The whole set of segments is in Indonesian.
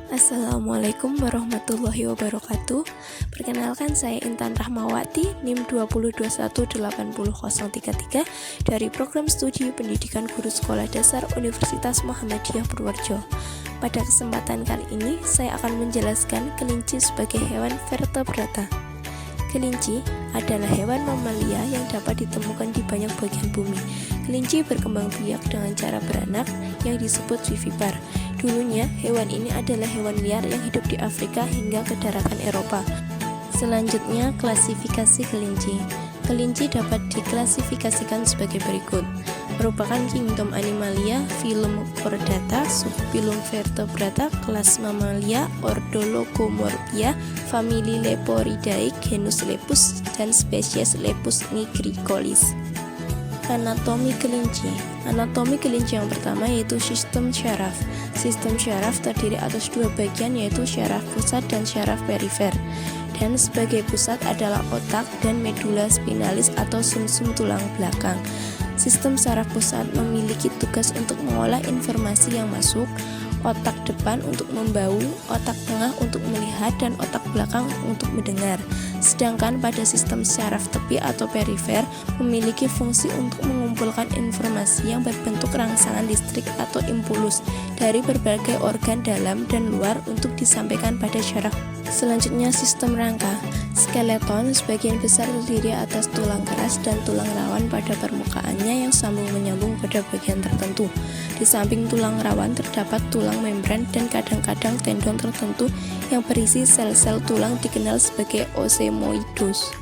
Assalamualaikum warahmatullahi wabarakatuh. Perkenalkan, saya Intan Rahmawati, NIM 202180033 dari Program Studi Pendidikan Guru Sekolah Dasar Universitas Muhammadiyah Purworejo. Pada kesempatan kali ini, saya akan menjelaskan kelinci sebagai hewan vertebrata. Kelinci adalah hewan mamalia yang dapat ditemukan di banyak bagian bumi. Kelinci berkembang biak dengan cara beranak yang disebut vivipar. Dulunya, hewan ini adalah hewan liar yang hidup di Afrika hingga ke daratan Eropa. Selanjutnya, klasifikasi kelinci. Kelinci dapat diklasifikasikan sebagai berikut. Merupakan kingdom Animalia, filum Chordata, subfilum Vertebrata, kelas Mammalia, ordo Logomorphia, famili Leporidae, genus Lepus, dan spesies Lepus nigricollis. Anatomi kelinci. Anatomi kelinci yang pertama yaitu sistem syaraf. Sistem syaraf terdiri atas dua bagian yaitu syaraf pusat dan syaraf perifer. Dan sebagai pusat adalah otak dan medula spinalis atau sumsum tulang belakang. Sistem saraf pusat memiliki tugas untuk mengolah informasi yang masuk, otak depan untuk membau, otak tengah untuk melihat, dan otak belakang untuk mendengar. Sedangkan pada sistem saraf tepi atau perifer memiliki fungsi untuk mengumpulkan informasi yang berbentuk rangsangan listrik atau impulus dari berbagai organ dalam dan luar untuk disampaikan pada syaraf. Selanjutnya, sistem rangka. Skeleton sebagian besar terdiri atas tulang keras dan tulang rawan pada permukaannya yang sambung menyambung pada bagian tertentu. Di samping tulang rawan terdapat tulang membran dan kadang-kadang tendon tertentu yang berisi sel-sel tulang dikenal sebagai osemoidos.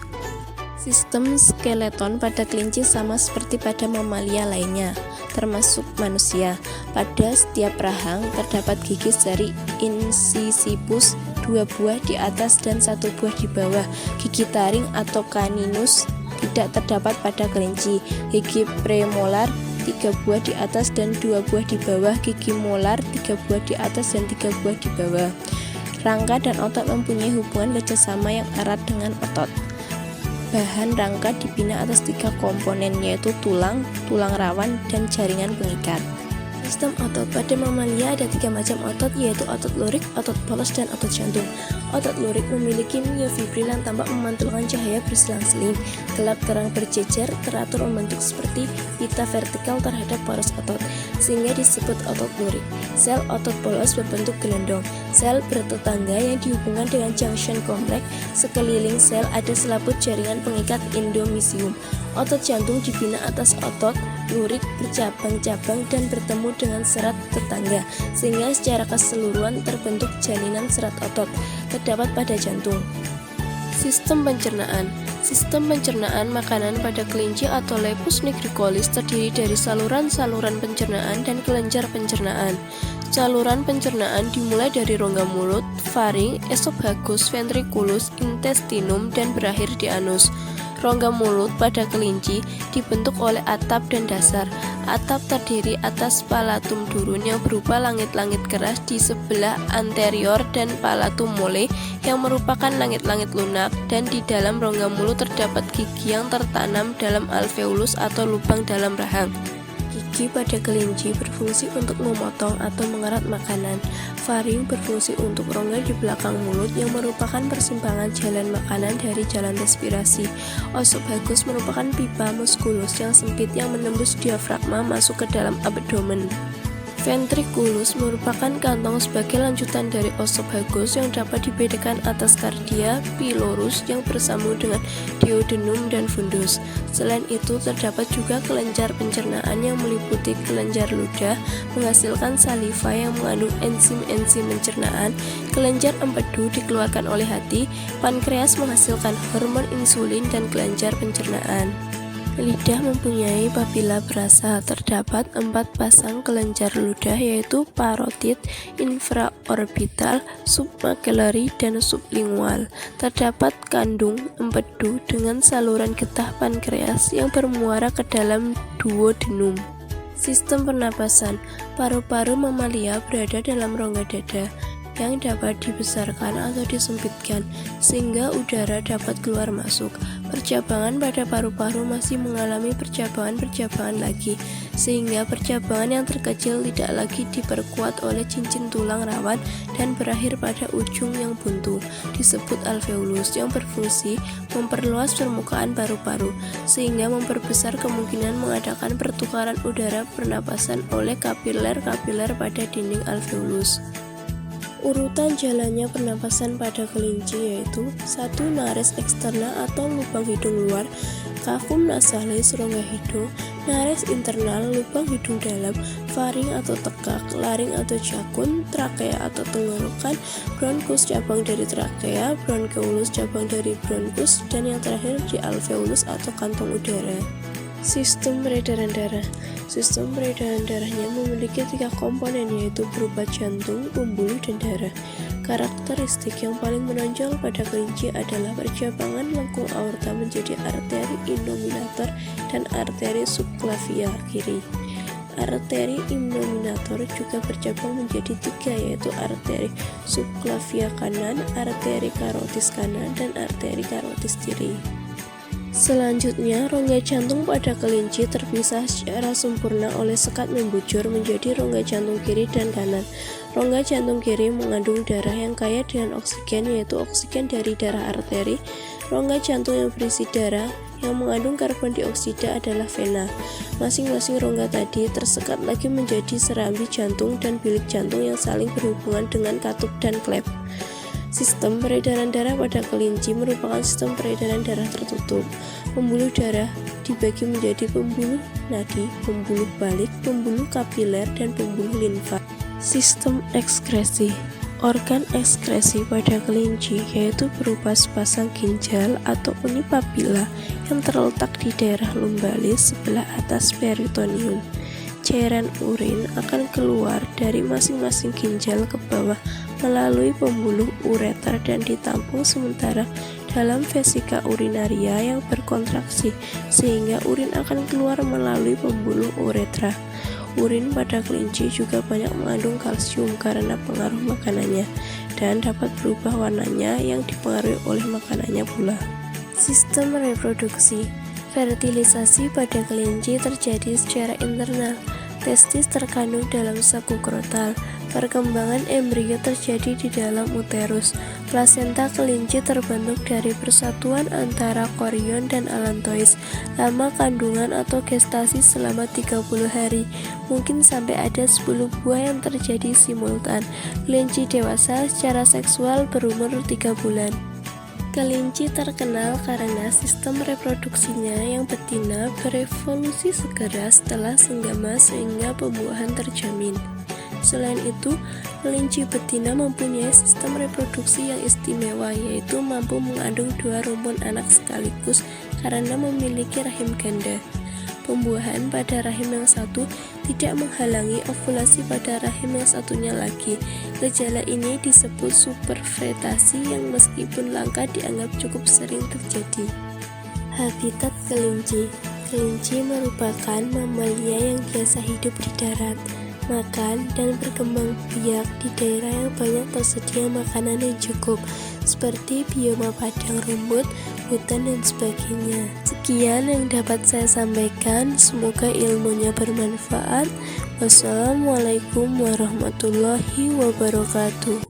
Sistem skeleton pada kelinci sama seperti pada mamalia lainnya, termasuk manusia. Pada setiap rahang terdapat gigi jari incisivus, 2 buah di atas dan 1 buah di bawah. Gigi taring atau caninus tidak terdapat pada kelinci. Gigi premolar 3 buah di atas dan 2 buah di bawah. Gigi molar 3 buah di atas dan 3 buah di bawah. Rangka dan otot mempunyai hubungan kerjasama yang erat dengan otot. Bahan rangka dibina atas 3 komponen yaitu tulang, tulang rawan, dan jaringan pengikat. Sistem otot. Pada mamalia ada 3 macam otot yaitu otot lurik, otot polos, dan otot jantung. Otot lurik memiliki myofibril yang tampak memantulkan cahaya berselang-seling, gelap terang berjejer, teratur membentuk seperti pita vertikal terhadap poros otot, sehingga disebut otot lurik. Sel otot polos berbentuk gelondong. Sel bertetangga yang dihubungkan dengan junction kompleks. Sekeliling sel ada selaput jaringan pengikat endomysium. Otot jantung dibina atas otot lurik bercabang-cabang dan bertemu dengan serat tetangga, sehingga secara keseluruhan terbentuk jalinan serat otot terdapat pada jantung. Sistem pencernaan. Sistem pencernaan makanan pada kelinci atau Lepus nigricollis terdiri dari saluran-saluran pencernaan dan kelenjar pencernaan. Saluran pencernaan dimulai dari rongga mulut, faring, esophagus, ventriculus, intestinum, dan berakhir di anus. Rongga mulut pada kelinci dibentuk oleh atap dan dasar. Atap terdiri atas palatum durun yang berupa langit-langit keras di sebelah anterior dan palatum mole yang merupakan langit-langit lunak, dan di dalam rongga mulut terdapat gigi yang tertanam dalam alveolus atau lubang dalam rahang. Gigi pada kelinci berfungsi untuk memotong atau mengerat makanan. Faring berfungsi untuk rongga di belakang mulut yang merupakan persimpangan jalan makanan dari jalan respirasi. Esophagus merupakan pipa muskulus yang sempit yang menembus diafragma masuk ke dalam abdomen. Ventriculus merupakan kantong sebagai lanjutan dari esophagus yang dapat dibedakan atas cardia, pylorus yang bersambung dengan duodenum dan fundus. Selain itu, terdapat juga kelenjar pencernaan yang meliputi kelenjar ludah menghasilkan saliva yang mengandung enzim-enzim pencernaan. Kelenjar empedu dikeluarkan oleh hati, pankreas menghasilkan hormon insulin dan kelenjar pencernaan. Lidah mempunyai papila perasa. Terdapat 4 pasang kelenjar ludah yaitu parotid, infraorbital, submakillary, dan sublingual. Terdapat kandung empedu dengan saluran getah pankreas yang bermuara ke dalam duodenum. Sistem pernapasan. Paru-paru mamalia berada dalam rongga dada. yang dapat dibesarkan atau disempitkan sehingga udara dapat keluar masuk. Percabangan pada paru-paru masih mengalami percabangan-percabangan lagi, sehingga percabangan yang terkecil tidak lagi diperkuat oleh cincin tulang rawan dan berakhir pada ujung yang buntu, disebut alveolus, yang berfungsi memperluas permukaan paru-paru, sehingga memperbesar kemungkinan mengadakan pertukaran udara pernapasan oleh kapiler-kapiler pada dinding alveolus. Urutan jalannya pernapasan pada kelinci yaitu 1. Nares eksterna atau lubang hidung luar, kafum nasalis rongga hidung, nares internal lubang hidung dalam, faring atau tegak, laring atau jakun, trakea atau tenggorokan, bronkus cabang dari trakea, bronkeolus cabang dari bronkus, dan yang terakhir di alveolus atau kantong udara. Sistem peredaran darah. Sistem peredaran darahnya memiliki 3 komponen yaitu berupa jantung, pembuluh, dan darah. Karakteristik yang paling menonjol pada kelinci adalah percabangan lengkung aorta menjadi arteri innominator dan arteri subclavia kiri. Arteri innominator juga bercabang menjadi 3 yaitu arteri subclavia kanan, arteri karotis kanan, dan arteri karotis kiri. Selanjutnya, rongga jantung pada kelinci terpisah secara sempurna oleh sekat membujur menjadi rongga jantung kiri dan kanan. Rongga jantung kiri mengandung darah yang kaya dengan oksigen yaitu oksigen dari darah arteri. Rongga jantung yang berisi darah yang mengandung karbon dioksida adalah vena. Masing-masing rongga tadi tersekat lagi menjadi serambi jantung dan bilik jantung yang saling berhubungan dengan katup dan klep. Sistem peredaran darah pada kelinci merupakan sistem peredaran darah tertutup. Pembuluh darah dibagi menjadi pembuluh nadi, pembuluh balik, pembuluh kapiler, dan pembuluh limfa. Sistem ekskresi. Organ ekskresi pada kelinci yaitu berupa sepasang ginjal atau uni papila yang terletak di daerah lumbalis sebelah atas peritoneum. Cairan urin akan keluar dari masing-masing ginjal ke bawah melalui pembuluh ureter dan ditampung sementara dalam vesika urinaria yang berkontraksi sehingga urin akan keluar melalui pembuluh uretra. Urin pada kelinci juga banyak mengandung kalsium karena pengaruh makanannya dan dapat berubah warnanya yang dipengaruhi oleh makanannya pula. Sistem reproduksi. Fertilisasi pada kelinci terjadi secara internal. Testis terkandung dalam saku krotal. Perkembangan embrio terjadi di dalam uterus. Plasenta kelinci terbentuk dari persatuan antara korion dan alantois. Lama kandungan atau gestasi selama 30 hari. Mungkin sampai ada 10 buah yang terjadi simultan. Kelinci dewasa secara seksual berumur 3 bulan. Kelinci terkenal karena sistem reproduksinya yang betina berevolusi segera setelah senggama sehingga pembuahan terjamin. Selain itu, kelinci betina mempunyai sistem reproduksi yang istimewa yaitu mampu mengandung 2 rumpun anak sekaligus karena memiliki rahim ganda. Pembuahan pada rahim yang satu tidak menghalangi ovulasi pada rahim yang satunya lagi. Gejala ini disebut superfetasi yang meskipun langka dianggap cukup sering terjadi. Habitat kelinci. Kelinci merupakan mamalia yang biasa hidup di darat, makan dan berkembang biak di daerah yang banyak tersedia makanan yang cukup, seperti bioma padang rumput, hutan, dan sebagainya. Sekian yang dapat saya sampaikan, semoga ilmunya bermanfaat. Wassalamualaikum warahmatullahi wabarakatuh.